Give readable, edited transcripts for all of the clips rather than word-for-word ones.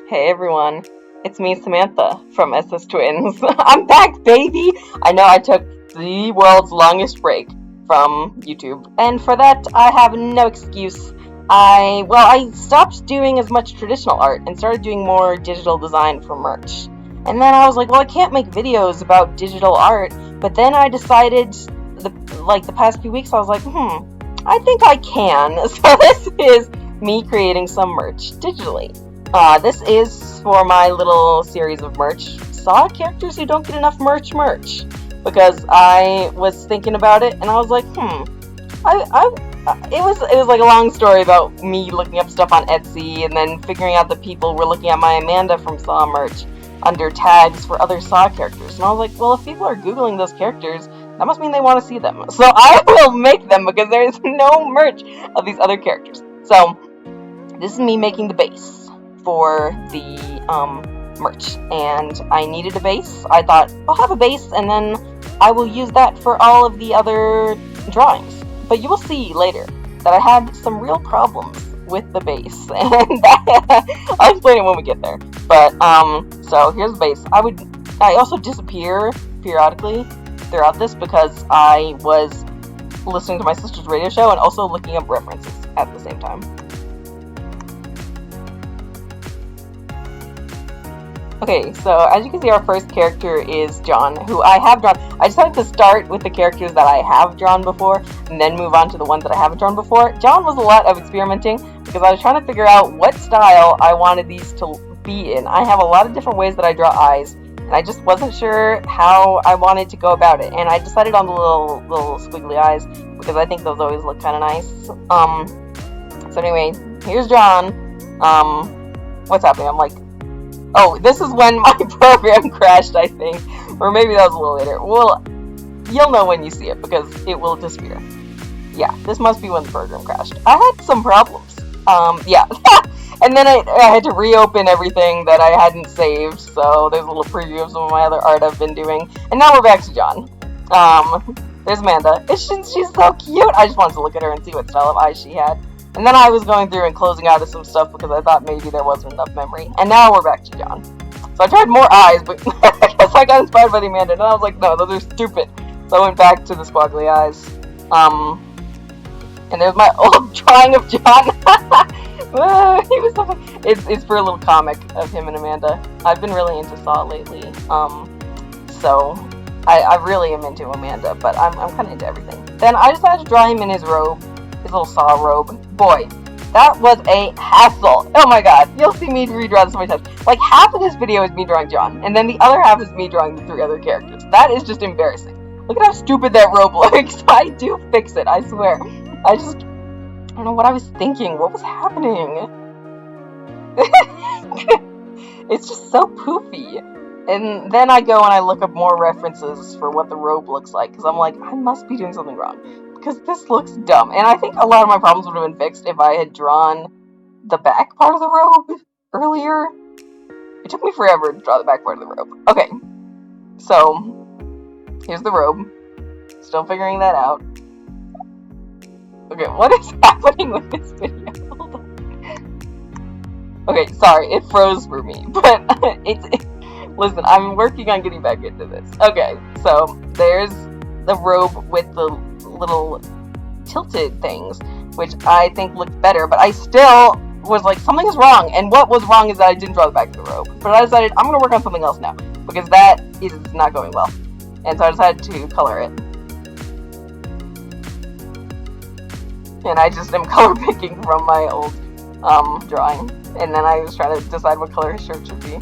Hey everyone, it's me Samantha from SStwins. I'm back, baby! I know I took the world's longest break from YouTube, and for that I have no excuse. I stopped doing as much traditional art and started doing more digital design for merch. And then I was like, well, I can't make videos about digital art, but then I decided, the past few weeks, I was like, I think I can. So this is me creating some merch digitally. This is for my little series of merch. Saw characters who don't get enough merch. Because I was thinking about it and I was like, it was like a long story about me looking up stuff on Etsy and then figuring out that people were looking at my Amanda from Saw merch under tags for other Saw characters. And I was like, well, if people are Googling those characters, that must mean they want to see them. So I will make them because there is no merch of these other characters. So this is me making the base for the merch, and I needed a base. I thought, I'll have a base and then I will use that for all of the other drawings. But you will see later that I had some real problems with the base, and I'll explain it when we get there. But so here's the base. I also disappear periodically throughout this because I was listening to my sister's radio show and also looking up references at the same time. Okay, so as you can see, our first character is John, who I have drawn. I decided to start with the characters that I have drawn before, and then move on to the ones that I haven't drawn before. John was a lot of experimenting, because I was trying to figure out what style I wanted these to be in. I have a lot of different ways that I draw eyes, and I just wasn't sure how I wanted to go about it. And I decided on the little squiggly eyes, because I think those always look kind of nice. So anyway, here's John. What's happening? I'm like, oh, this is when my program crashed, I think. Or maybe that was a little later. Well, you'll know when you see it, because it will disappear. Yeah, this must be when the program crashed. I had some problems. Yeah. And then I had to reopen everything that I hadn't saved, so there's a little preview of some of my other art I've been doing. And now we're back to John. There's Amanda. She's so cute! I just wanted to look at her and see what style of eyes she had. And then I was going through and closing out of some stuff because I thought maybe there wasn't enough memory. And now we're back to John. So I tried more eyes, but I guess I got inspired by the Amanda. And I was like, no, those are stupid. So I went back to the squiggly eyes. And there's my old drawing of John. He was so fun. It's for a little comic of him and Amanda. I've been really into Saw lately. So I really am into Amanda, but I'm kind of into everything. Then I decided to draw him in his robe. His little Saw robe. Boy, that was a hassle. Oh my god, you'll see me redraw this so many times. Like, half of this video is me drawing John, and then the other half is me drawing the 3 other characters. That is just embarrassing. Look at how stupid that robe looks. I do fix it, I swear. I don't know what I was thinking. What was happening? It's just so poofy. And then I go and I look up more references for what the robe looks like, because I'm like, I must be doing something wrong. Because this looks dumb. And I think a lot of my problems would have been fixed if I had drawn the back part of the robe earlier. It took me forever to draw the back part of the robe. Okay, so here's the robe. Still figuring that out. Okay, what is happening with this video? Hold on. Okay, sorry, it froze for me. But listen, I'm working on getting back into this. Okay, so there's the robe with the little tilted things, which I think looked better, but I still was like, something is wrong, and what was wrong is that I didn't draw the back of the robe. But I decided I'm gonna work on something else now, because that is not going well. And so I decided to color it. And I just am color picking from my old drawing. And then I was trying to decide what color his shirt should be.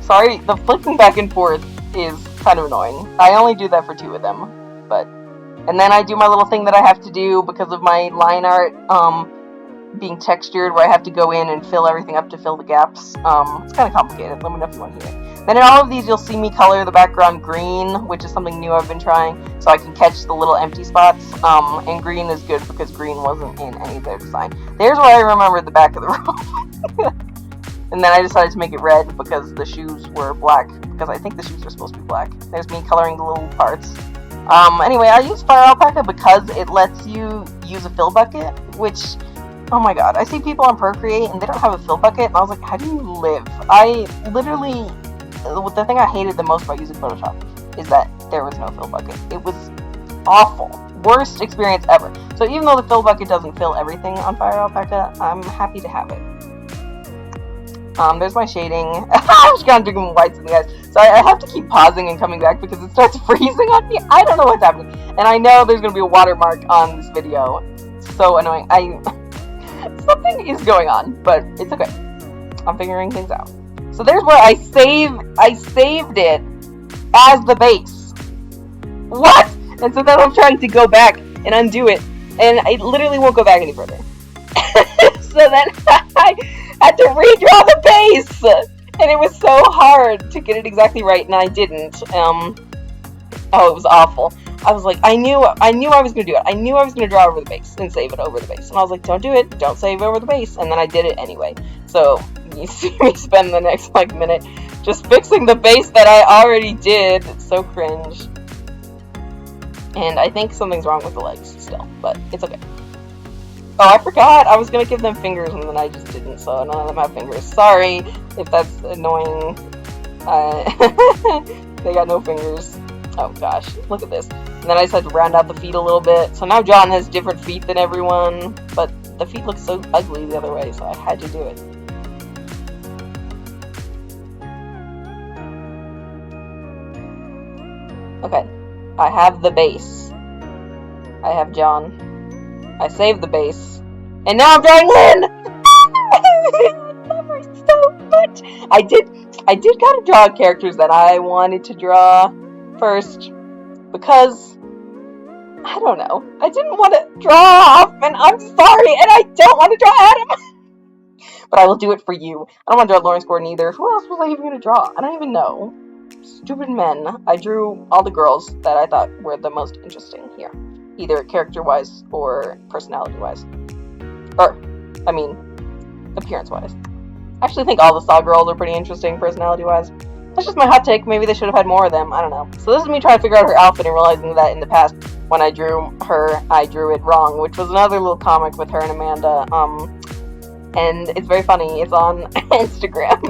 Sorry, the flicking back and forth is kind of annoying. I only do that for 2 of them, but... And then I do my little thing that I have to do because of my line art being textured, where I have to go in and fill everything up to fill the gaps. It's kind of complicated. Let me know if you want to hear it. Then in all of these, you'll see me color the background green, which is something new I've been trying, so I can catch the little empty spots. And green is good because green wasn't in any of their design. There's where I remembered the back of the robe. And then I decided to make it red because the shoes were black, because I think the shoes are supposed to be black. There's me coloring the little parts. Anyway, I use Fire Alpaca because it lets you use a fill bucket, which Oh my god, I see people on Procreate and they don't have a fill bucket, and I was like, how do you live? I literally, the thing I hated the most about using Photoshop is that there was no fill bucket. It was awful. Worst experience ever. So even though the fill bucket doesn't fill everything on Fire Alpaca, I'm happy to have it. There's my shading. I'm just kind of doing whites in the eyes. So I have to keep pausing and coming back because it starts freezing on me. I don't know what's happening. And I know there's going to be a watermark on this video. So annoying. Something is going on, but it's okay. I'm figuring things out. So there's where I saved it as the base. What? And so then I'm trying to go back and undo it, and I literally won't go back any further. So then I had to redraw the base, and it was so hard to get it exactly right, and I didn't. Oh, it was awful. I was like, I knew I was gonna do it. I knew I was gonna draw over the base and save it over the base, and I was like, don't do it, don't save over the base, and then I did it anyway. So you see me spend the next minute just fixing the base that I already did. It's so cringe. And I think something's wrong with the legs still, but it's okay. Oh, I forgot! I was gonna give them fingers and then I just didn't, so none of them have fingers. Sorry if that's annoying. They got no fingers. Oh gosh, look at this. And then I just had to round out the feet a little bit. So now John has different feet than everyone, but the feet look so ugly the other way, so I had to do it. Okay, I have the base. I have John. I saved the base. And now I'm drawing Lynn! I love her so much! I did kind of draw characters that I wanted to draw first, because, I don't know, I didn't want to draw Hoffman, I'm sorry, and I don't want to draw Adam! But I will do it for you. I don't want to draw Lawrence Gordon either. Who else was I even going to draw? I don't even know. Stupid men. I drew all the girls that I thought were the most interesting here. Either character-wise or personality-wise. Or, I mean, appearance-wise. I actually think all the Saw girls are pretty interesting personality-wise. That's just my hot take. Maybe they should have had more of them. I don't know. So this is me trying to figure out her outfit and realizing that in the past, when I drew her, I drew it wrong, which was another little comic with her and Amanda. And it's very funny. It's on Instagram,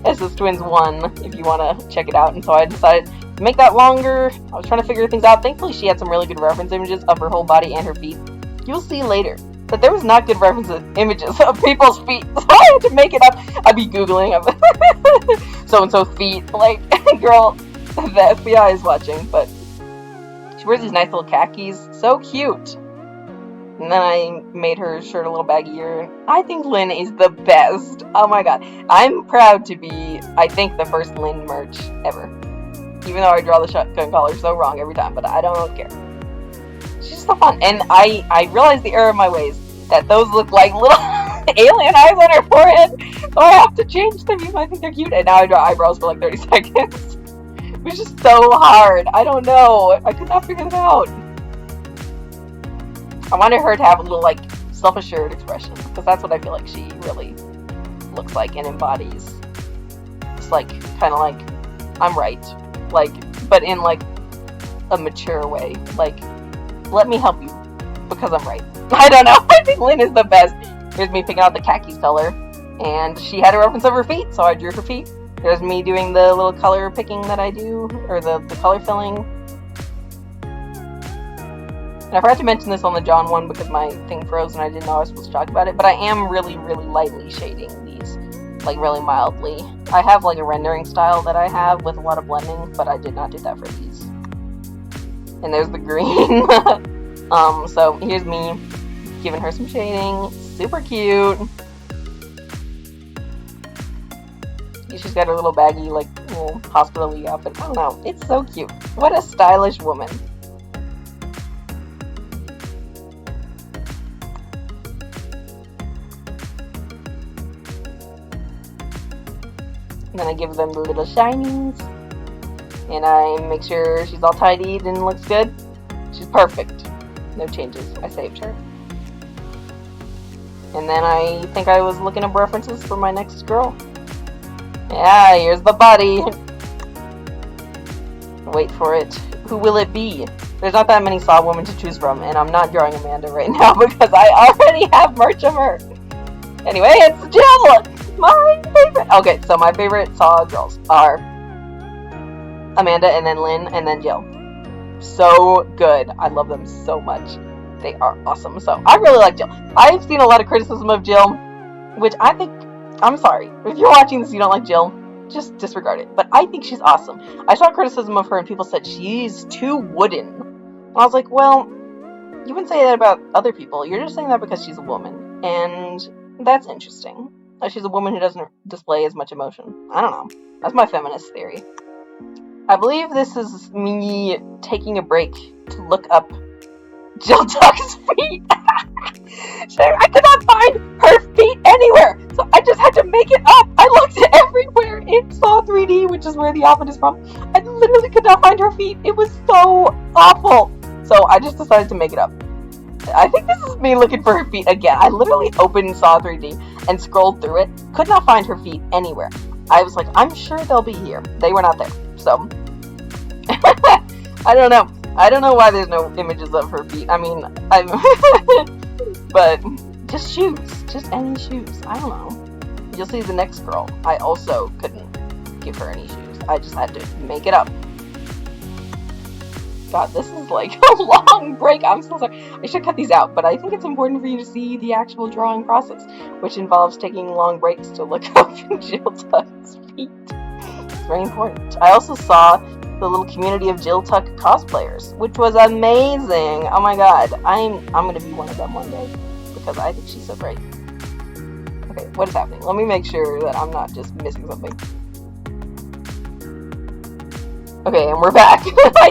SStwins1, if you want to check it out. And so I decided to make that longer. I was trying to figure things out. Thankfully, she had some really good reference images of her whole body and her feet. You'll see later that there was not good reference images of people's feet. So I had to make it up. I'd be Googling so-and-so feet. Like, girl, the FBI is watching. But she wears these nice little khakis. So cute. And then I made her shirt a little baggier. I think Lynn is the best. Oh my god. I'm proud to be, I think, the first Lynn merch ever. Even though I draw the shotgun collar so wrong every time, but I don't care. She's just so fun. And I realized the error of my ways, that those look like little alien eyes on her forehead. So I have to change them even though I think they're cute. And now I draw eyebrows for like 30 seconds. Which is so hard. I don't know. I could not figure it out. I wanted her to have a little, like, self-assured expression, because that's what I feel like she really looks like and embodies. It's like, kind of like, I'm right. Like, but in, like, a mature way. Like, let me help you, because I'm right. I don't know. I think Lynn is the best. Here's me picking out the khaki color, and she had a reference of her feet, so I drew her feet. There's me doing the little color picking that I do, or the color filling. And I forgot to mention this on the John one because my thing froze and I didn't know I was supposed to talk about it, but I am really, really lightly shading these, like really mildly. I have like a rendering style that I have with a lot of blending, but I did not do that for these. And there's the green. So here's me giving her some shading. Super cute. She's got her little baggy, like, little hospital-y outfit. I don't know. It's so cute. What a stylish woman. And then I give them the little shinies. And I make sure she's all tidied and looks good. She's perfect. No changes. I saved her. And then I think I was looking up references for my next girl. Yeah, here's the body. Wait for it. Who will it be? there's not that many Saw women to choose from, and I'm not drawing Amanda right now because I already have merch of her. Anyway, it's Jill! My favorite! Okay, so my favorite Saw girls are Amanda, and then Lynn, and then Jill. So good. I love them so much. They are awesome. So, I really like Jill. I've seen a lot of criticism of Jill, which I think, I'm sorry. If you're watching this and you don't like Jill, just disregard it. But I think she's awesome. I saw criticism of her and people said she's too wooden. And I was like, well, you wouldn't say that about other people. You're just saying that because she's a woman. And that's interesting. She's a woman who doesn't display as much emotion. I don't know. That's my feminist theory. I believe this is me taking a break to look up Jill Tuck's feet. I could not find her feet anywhere, so I just had to make it up. I looked everywhere in Saw 3D, which is where the outfit is from. I literally could not find her feet. It was so awful. So I just decided to make it up. I think this is me looking for her feet again. I literally opened Saw 3D and scrolled through it. Could not find her feet anywhere. I was like, I'm sure they'll be here. They were not there. So, I don't know. I don't know why there's no images of her feet. I mean, but just shoes. Just any shoes. I don't know. You'll see the next girl. I also couldn't give her any shoes. I just had to make it up. God, this is like a long break. I'm so sorry. I should cut these out, but I think it's important for you to see the actual drawing process, which involves taking long breaks to look up Jill Tuck's feet. It's very important. I also saw the little community of Jill Tuck cosplayers, which was amazing. Oh my god, I'm gonna be one of them one day because I think she's so great. Okay, what is happening? Let me make sure that I'm not just missing something. Okay, and we're back. I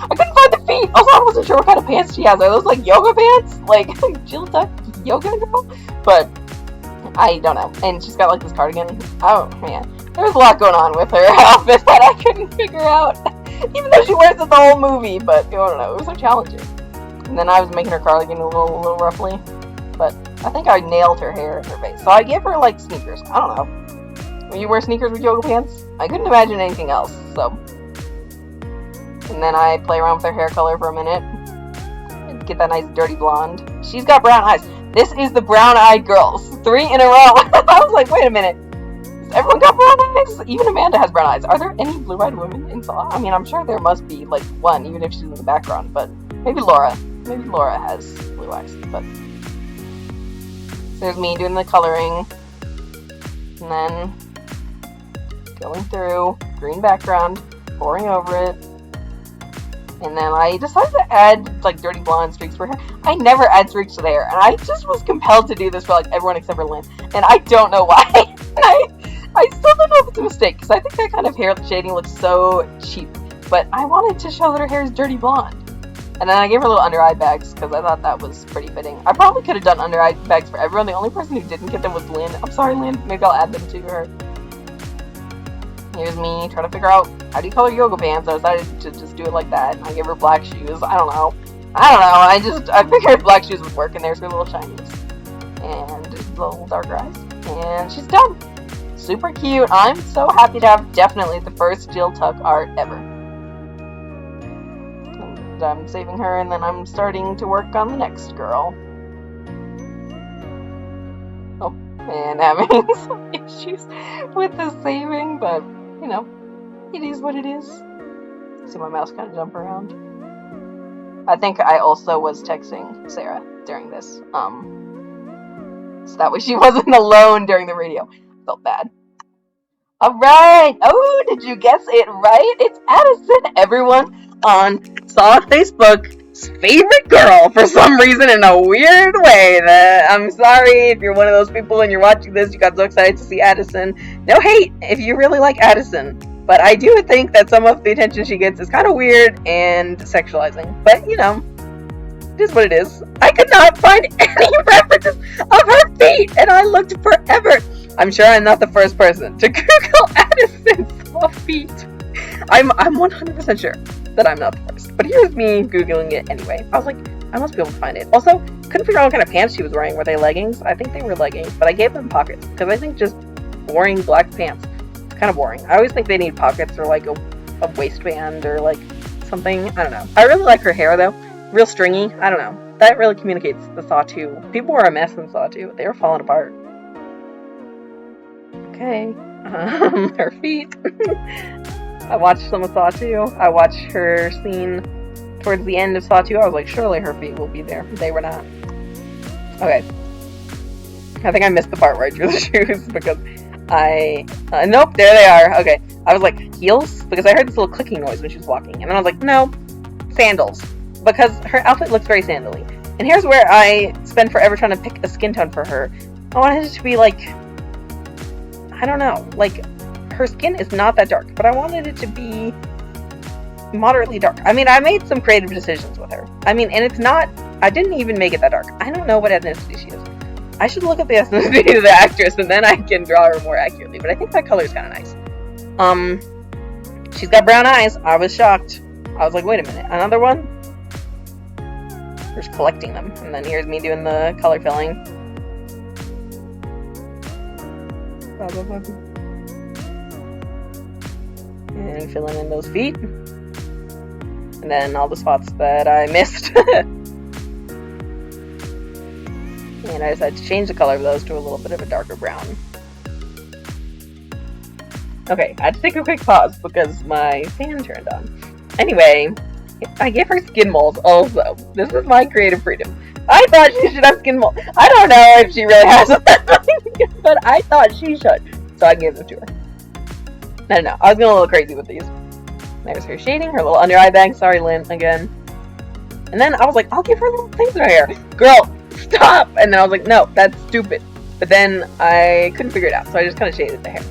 couldn't find the feet. Also, I wasn't sure what kind of pants she has. Are those like yoga pants? Like Jill Tuck yoga girl? But I don't know. And she's got like this cardigan. Oh man, there's a lot going on with her outfit that I couldn't figure out. Even though she wears it the whole movie, but I don't know. It was so challenging. And then I was making her cardigan a little roughly, but I think I nailed her hair and her face. So I gave her like sneakers. I don't know. When you wear sneakers with yoga pants, I couldn't imagine anything else. So. And then I play around with her hair color for a minute. And get that nice dirty blonde. She's got brown eyes. This is the brown-eyed girls. 3 in a row. I was like, wait a minute. Has everyone got brown eyes? Even Amanda has brown eyes. Are there any blue-eyed women in Saw? I mean, I'm sure there must be, like, one, even if she's in the background. But maybe Laura. Maybe Laura has blue eyes. But there's me doing the coloring. And then going through. Green background. Pouring over it. And then I decided to add, like, dirty blonde streaks for hair. I never add streaks to the hair. And I just was compelled to do this for, like, everyone except for Lynn. And I don't know why. I still don't know if it's a mistake. Because I think that kind of hair shading looks so cheap. But I wanted to show that her hair is dirty blonde. And then I gave her little under-eye bags. Because I thought that was pretty fitting. I probably could have done under-eye bags for everyone. The only person who didn't get them was Lynn. I'm sorry, Lynn. Maybe I'll add them to her. Here's me trying to figure out how do you color yoga pants. I decided to just do it like that. I gave her black shoes. I don't know. I figured black shoes would work, and there's her little shinies. And little darker eyes. And she's done. Super cute. I'm so happy to have definitely the first Jill Tuck art ever. And I'm saving her, and then I'm starting to work on the next girl. Oh, and having some issues with the saving, but you know, it is what it is. See my mouse kind of jump around. I think I also was texting Sarah during this, so that way she wasn't alone during the radio. Felt bad. Alright! Oh, did you guess it right? It's Addison, everyone, on Saw Facebook's favorite girl for some reason in a weird way. I'm sorry if you're one of those people and you're watching this, you got so excited to see Addison. No hate if you really like Addison. But I do think that some of the attention she gets is kind of weird and sexualizing. But, you know, it is what it is. I could not find any references of her feet, and I looked forever. I'm sure I'm not the first person to Google Addison's Saw feet. I'm 100% sure that I'm not the first. But here's me Googling it anyway. I was like, I must be able to find it. Also, couldn't figure out what kind of pants she was wearing. Were they leggings? I think they were leggings, but I gave them pockets. Because I think just boring black pants is kind of boring. I always think they need pockets or like a waistband or like something. I don't know. I really like her hair, though. Real stringy. I don't know. That really communicates the Saw 2. People were a mess in Saw 2. They were falling apart. Okay. Her feet. I watched some of Saw 2. I watched her scene towards the end of Saw 2. I was like, surely her feet will be there. They were not. Okay. I think I missed the part where I drew the shoes because nope, there they are. Okay. I was like, heels? Because I heard this little clicking noise when she was walking. And then I was like, no, sandals. Because her outfit looks very sandally. And here's where I spend forever trying to pick a skin tone for her. I wanted it to be like, I don't know, like, her skin is not that dark, but I wanted it to be moderately dark. I mean, I made some creative decisions with her. I mean, and it's not, I didn't even make it that dark. I don't know what ethnicity she is. I should look at the ethnicity of the actress, and then I can draw her more accurately, but I think that color is kind of nice. She's got brown eyes. I was shocked. I was like, wait a minute, another one? We're just collecting them, and then here's me doing the color filling. And filling in those feet. And then all the spots that I missed. And I decided to change the color of those to a little bit of a darker brown. Okay, I had to take a quick pause because my fan turned on. Anyway, I gave her skin molds also. This is my creative freedom. I thought she should have skin molds. I don't know if she really has them, but I thought she should. So I gave them to her. I don't know. I was going a little crazy with these. There's her shading, her little under eye bag. Sorry, Lynn, again. And then I was like, I'll give her little things in her hair. Girl, stop! And then I was like, no, that's stupid. But then I couldn't figure it out, so I just kind of shaded the hair.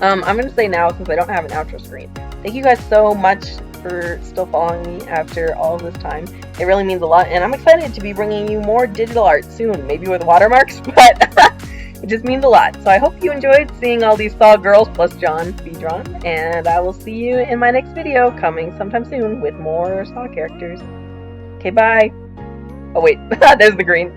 I'm going to say now, since I don't have an outro screen, thank you guys so much for still following me after all of this time. It really means a lot, and I'm excited to be bringing you more digital art soon, maybe with watermarks, but it just means a lot. So I hope you enjoyed seeing all these Saw girls plus John be drawn, and I will see you in my next video coming sometime soon with more Saw characters. Okay, bye. Oh wait, there's the green.